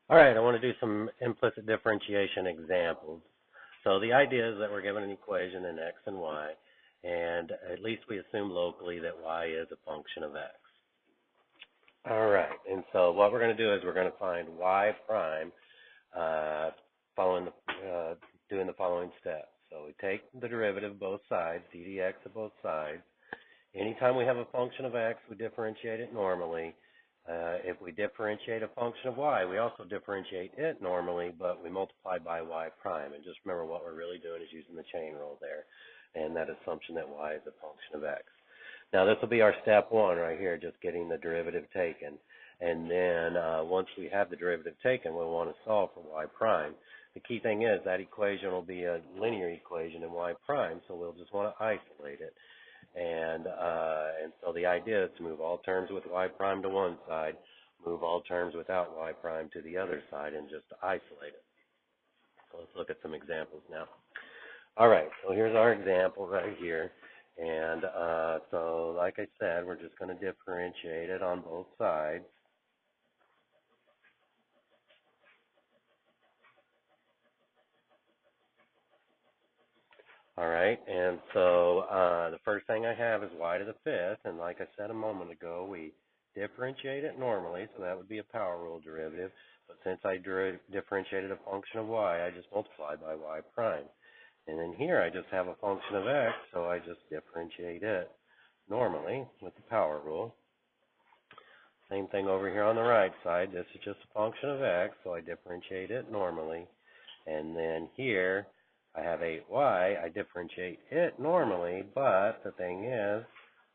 All right, I want to do some implicit differentiation examples. So the idea is that we're given an equation in x and y, and at least we assume locally that y is a function of x. All right, and so what we're going to do is we're going to find y prime uh, following doing the following steps. So we take the derivative of both sides, d dx of both sides. Anytime we have a function of x, we differentiate it normally. If we differentiate a function of y, we also differentiate it normally, but we multiply by y prime. And just remember what we're really doing is using the chain rule there, and that assumption that y is a function of x. Now this will be our step one right here, just getting the derivative taken. And then once we have the derivative taken, we'll want to solve for y prime. The key thing is that equation will be a linear equation in y prime, so we'll just want to isolate it. And so the idea is to move all terms with y prime to one side, move all terms without y prime to the other side, and just isolate it. So let's look at some examples now. All right, so here's our example right here. And so like I said, we're just going to differentiate it on both sides. All right, and so the first thing I have is y to the fifth, and like I said a moment ago, we differentiate it normally, so that would be a power rule derivative. But since I differentiated a function of y, I just multiply by y prime. And then here I just have a function of x, so I just differentiate it normally with the power rule. Same thing over here on the right side. This is just a function of x, so I differentiate it normally. And then here I have 8y. I differentiate it normally, but the thing is,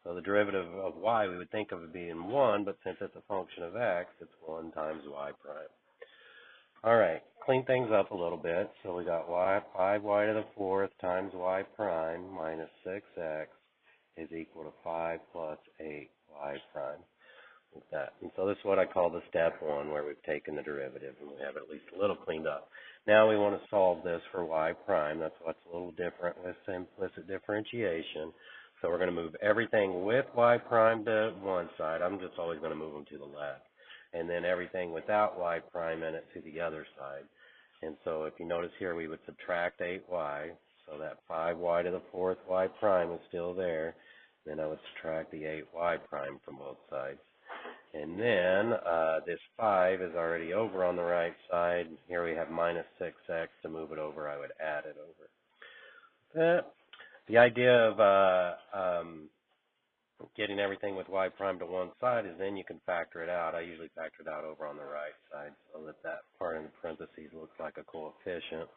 so the derivative of y we would think of it being 1, but since it's a function of x, it's 1 times y prime. All right, clean things up a little bit. So we got 5y to the fourth times y prime minus 6x is equal to 5 plus 8y prime. Like that. And so this is what I call the step one, where we've taken the derivative and we have it at least a little cleaned up. Now we want to solve this for y prime. That's what's a little different with implicit differentiation. So we're going to move everything with y prime to one side. I'm just always going to move them to the left. And then everything without y prime in it to the other side. And so if you notice here, we would subtract 8y. So that 5y to the fourth y prime is still there. Then I would subtract the 8y prime from both sides. And then this 5 is already over on the right side. Here we have minus 6x. To move it over, I would add it over. The idea of getting everything with y prime to one side is then you can factor it out. I usually factor it out over on the right side so that that part in the parentheses looks like a coefficient.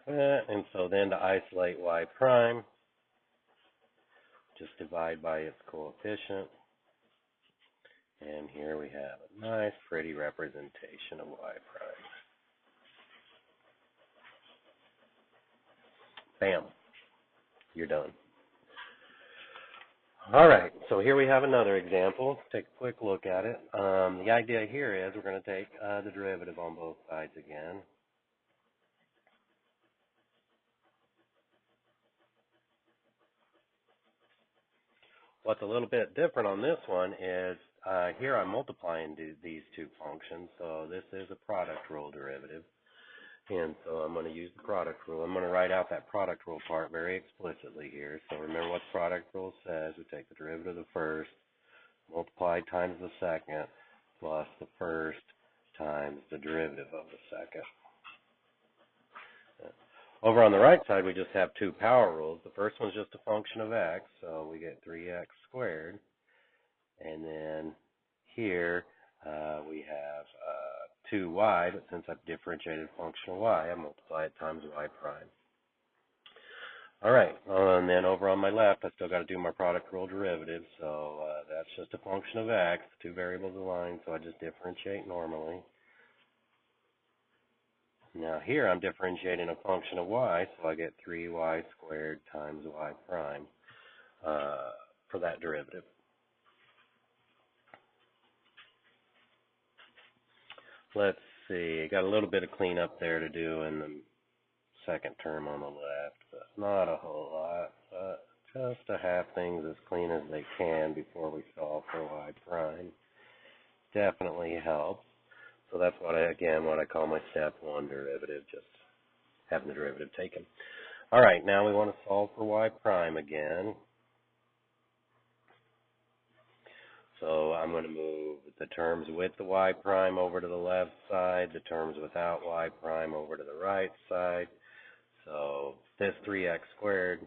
And so then to isolate y prime, just divide by its coefficient. And here we have a nice, pretty representation of y prime. Bam. You're done. All right, so here we have another example. Take a quick look at it. The idea here is we're going to take the derivative on both sides again. What's a little bit different on this one is here I'm multiplying these two functions, so this is a product rule derivative. And so I'm going to use the product rule. I'm going to write out that product rule part very explicitly here. So remember what the product rule says. We take the derivative of the first, multiplied times the second, plus the first times the derivative of the second. Over on the right side, we just have two power rules. The first one's just a function of x, so we get 3x squared. And then here we have 2y, but since I've differentiated a function of y, I multiply it times y prime. All right, and then over on my left, I still got to do my product rule derivative, so that's just a function of x, two variables aligned, so I just differentiate normally. Now here I'm differentiating a function of y, so I get 3y squared times y prime for that derivative. Let's see, got a little bit of cleanup there to do in the second term on the left, but not a whole lot, but just to have things as clean as they can before we solve for y prime definitely helps. So that's what I call my step 1 derivative, just having the derivative taken. All right, now we want to solve for y prime again. So I'm going to move the terms with the y prime over to the left side, the terms without y prime over to the right side. So this 3x squared,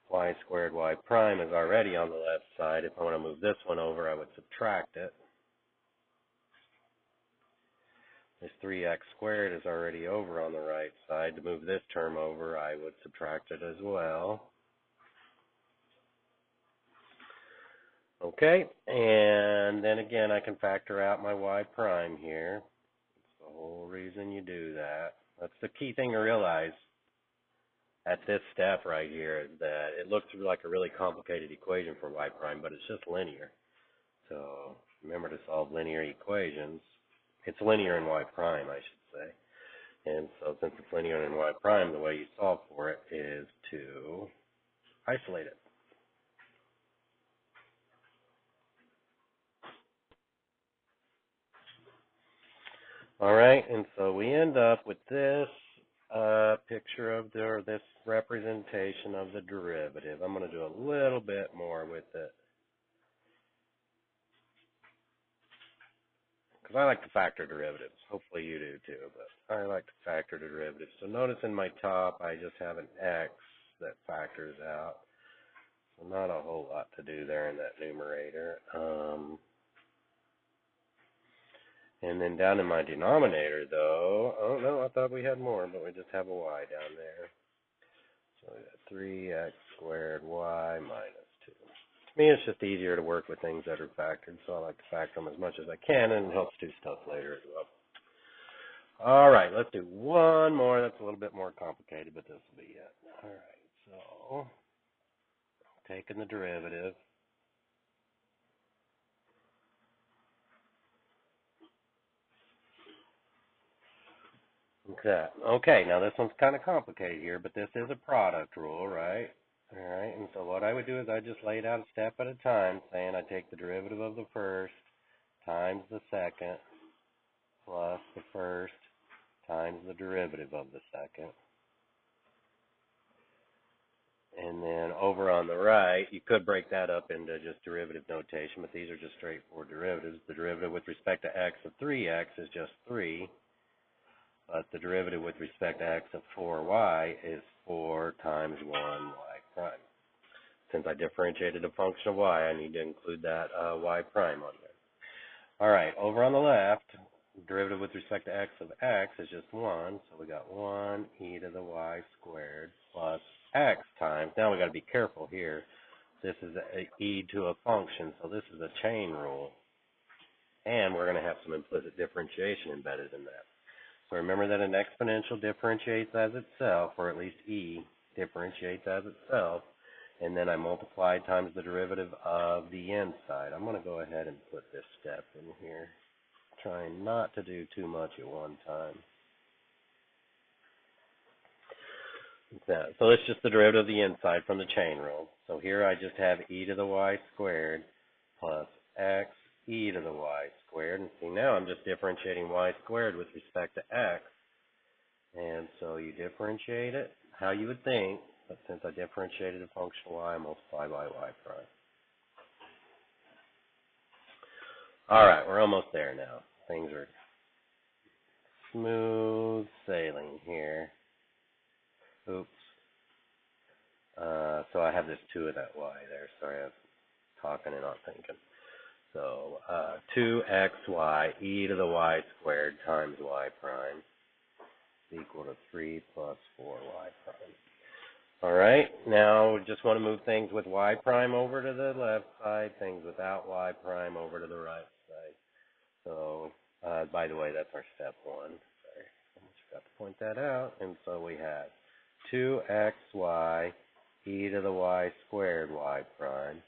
y squared, y prime is already on the left side. If I want to move this one over, I would subtract it. This 3x squared is already over on the right side. To move this term over, I would subtract it as well. Okay, and then again, I can factor out my y prime here. That's the whole reason you do that. That's the key thing to realize at this step right here, that it looks like a really complicated equation for y prime, but it's just linear. So remember to solve linear equations. It's linear in y prime, I should say. And so since it's linear in y prime, the way you solve for it is to isolate it. All right, and so we end up with this picture of this representation of the derivative. I'm going to do a little bit more with it, because I like to factor derivatives. Hopefully you do too, but I like to factor derivatives. So notice in my top, I just have an x that factors out. So not a whole lot to do there in that numerator. And then down in my denominator, though, oh no, I thought we had more, but we just have a y down there. So we got 3x squared y minus 2. To me, it's just easier to work with things that are factored, so I like to factor them as much as I can, and it helps do stuff later as well. All right, let's do one more. That's a little bit more complicated, but this will be it. All right, so taking the derivative. Okay, now this one's kind of complicated here, but this is a product rule, right? All right, and so what I would do is I just lay it out a step at a time, saying I take the derivative of the first times the second plus the first times the derivative of the second. And then over on the right, you could break that up into just derivative notation, but these are just straightforward derivatives. The derivative with respect to x of 3x is just 3. But the derivative with respect to x of 4y is 4 times 1y prime. Since I differentiated a function of y, I need to include that y prime on there. All right, over on the left, derivative with respect to x of x is just 1. So we got 1 e to the y squared plus x times. Now we got to be careful here. This is a e to a function, so this is a chain rule. And we're going to have some implicit differentiation embedded in that. So remember that an exponential differentiates as itself, or at least e differentiates as itself, and then I multiply times the derivative of the inside. I'm going to go ahead and put this step in here, trying not to do too much at one time. So it's just the derivative of the inside from the chain rule. So here I just have e to the y squared plus x e to the y squared. And see, now I'm just differentiating y squared with respect to x. And so you differentiate it how you would think, but since I differentiated a function y, I multiply by y prime. All right, we're almost there now. Things are smooth sailing here. Oops. So I have this 2 of that y there. Sorry, I was talking and not thinking. So 2xy e to the y squared times y prime is equal to 3 plus 4y prime. All right, now we just want to move things with y prime over to the left side, things without y prime over to the right side. So, by the way, that's our step 1. Sorry, I just forgot to point that out. And so we have 2xy e to the y squared y prime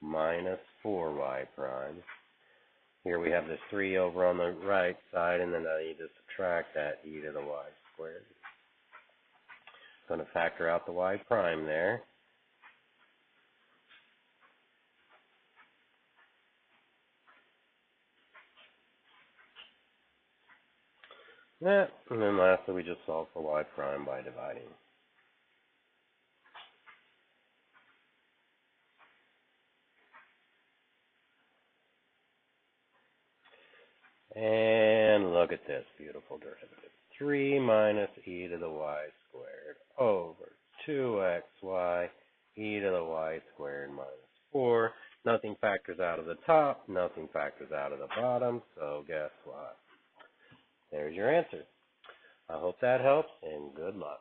minus 4y prime. Here we have this 3 over on the right side, and then I need to subtract that e to the y squared. Going to factor out the y prime there. Yeah, and then lastly, we just solve for y prime by dividing. And look at this beautiful derivative. 3 minus e to the y squared over 2xy e to the y squared minus 4. Nothing factors out of the top, nothing factors out of the bottom, so guess what? There's your answer. I hope that helps, and good luck.